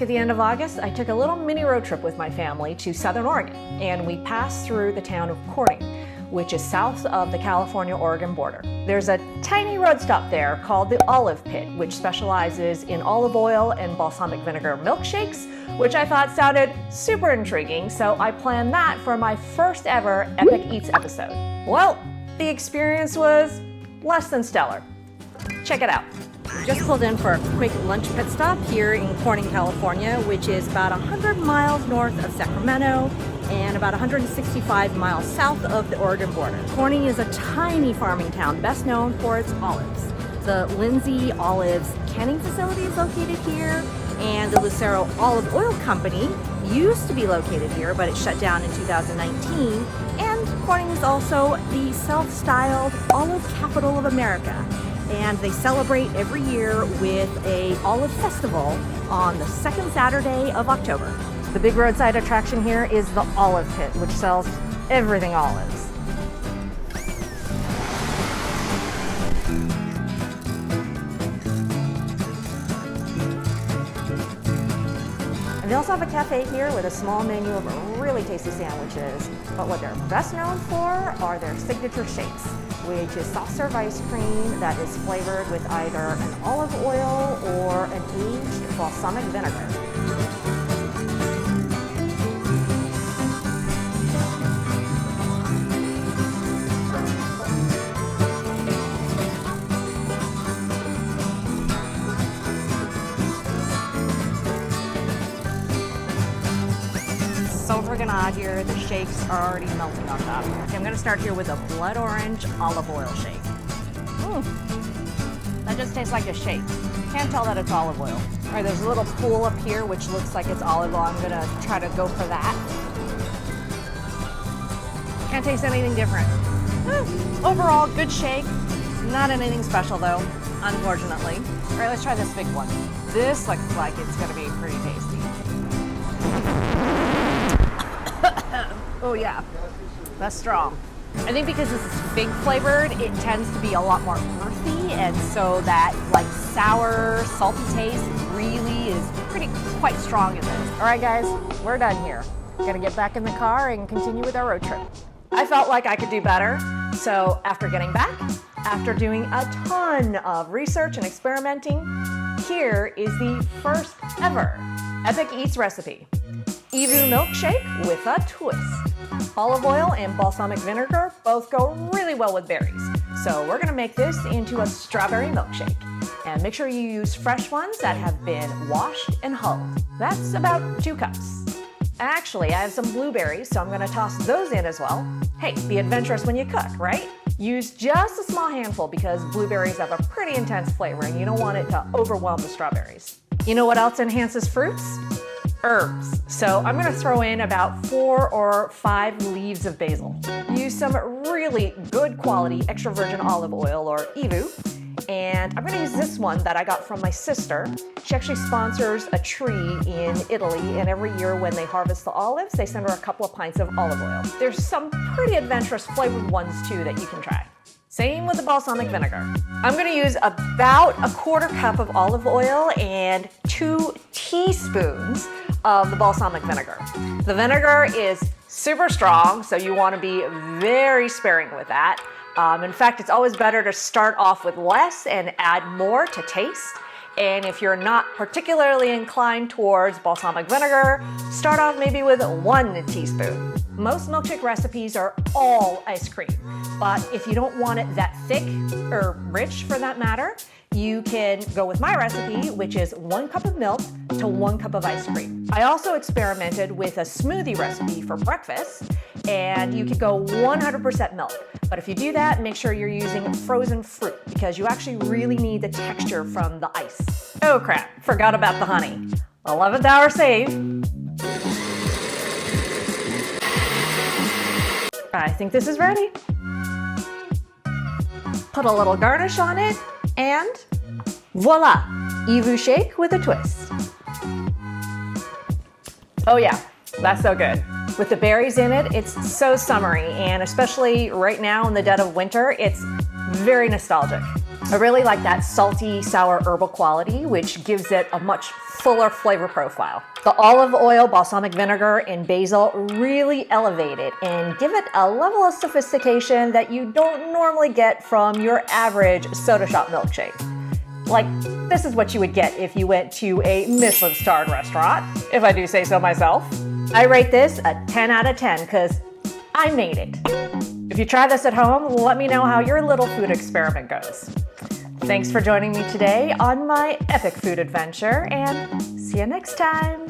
Back at the end of August, I took a little mini road trip with my family to Southern Oregon, and we passed through the town of Corning, which is south of the California-Oregon border. There's a tiny road stop there called the Olive Pit, which specializes in olive oil and balsamic vinegar milkshakes, which I thought sounded super intriguing, so I planned that for my first ever Epic Eats episode. Well, the experience was less than stellar. Check it out. Just pulled in for a quick lunch pit stop here in Corning, California, which is about 100 miles north of Sacramento and about 165 miles south of the Oregon border. Corning is a tiny farming town best known for its olives. The Lindsay Olives canning facility is located here, and the Lucero Olive Oil Company used to be located here, but it shut down in 2019. And Corning is also the self-styled olive capital of America. And they celebrate every year with a olive festival on the second Saturday of October. The big roadside attraction here is the Olive Pit, which sells everything olives. And they also have a cafe here with a small menu of really tasty sandwiches. But what they're best known for are their signature shakes, which is soft serve ice cream that is flavored with either an olive oil or an aged balsamic vinegar. So freaking odd here, the shakes are already melting on top. Okay, I'm gonna start here with a blood orange olive oil shake. That just tastes like a shake. Can't tell that it's olive oil. All right, there's a little pool up here which looks like it's olive oil. I'm gonna try to go for that. Can't taste anything different. Overall, good shake. Not anything special though, unfortunately. All right, let's try this big one. This looks like it's gonna be pretty tasty. Oh yeah, that's strong. I think because this is fig flavored, it tends to be a lot more earthy, and so that like sour, salty taste really is quite strong in this. All right guys, we're done here. Gonna get back in the car and continue with our road trip. I felt like I could do better, so after getting back, after doing a ton of research and experimenting, here is the first ever Epic Eats recipe. EVOO milkshake with a twist. Olive oil and balsamic vinegar both go really well with berries. So we're gonna make this into a strawberry milkshake. And make sure you use fresh ones that have been washed and hulled. That's about 2 cups. Actually, I have some blueberries, so I'm gonna toss those in as well. Hey, be adventurous when you cook, right? Use just a small handful because blueberries have a pretty intense flavor and you don't want it to overwhelm the strawberries. You know what else enhances fruits? Herbs. So I'm gonna throw in about 4 or 5 leaves of basil. Use some really good quality extra virgin olive oil or EVOO. And I'm gonna use this one that I got from my sister. She actually sponsors a tree in Italy, and every year when they harvest the olives, they send her a couple of pints of olive oil. There's some pretty adventurous flavored ones too that you can try. Same with the balsamic vinegar. I'm gonna use about a 1/4 cup of olive oil and 2 teaspoons of the balsamic vinegar. The vinegar is super strong, so you wanna be very sparing with that. In fact, it's always better to start off with less and add more to taste. And if you're not particularly inclined towards balsamic vinegar, start off maybe with 1 teaspoon. Most milkshake recipes are all ice cream, but if you don't want it that thick or rich for that matter, you can go with my recipe, which is 1 cup of milk to 1 cup of ice cream. I also experimented with a smoothie recipe for breakfast, and you could go 100% milk. But if you do that, make sure you're using frozen fruit because you actually really need the texture from the ice. Oh crap, forgot about the honey. 11th hour save. I think this is ready. Put a little garnish on it, and voila, EVOO shake with a twist. Oh yeah, that's so good. With the berries in it, it's so summery, and especially right now in the dead of winter, it's very nostalgic. I really like that salty, sour herbal quality, which gives it a much fuller flavor profile. The olive oil, balsamic vinegar, and basil really elevate it and give it a level of sophistication that you don't normally get from your average soda shop milkshake. Like, this is what you would get if you went to a Michelin-starred restaurant, if I do say so myself. I rate this a 10 out of 10 because I made it. If you try this at home, let me know how your little food experiment goes. Thanks for joining me today on my epic food adventure, and see you next time.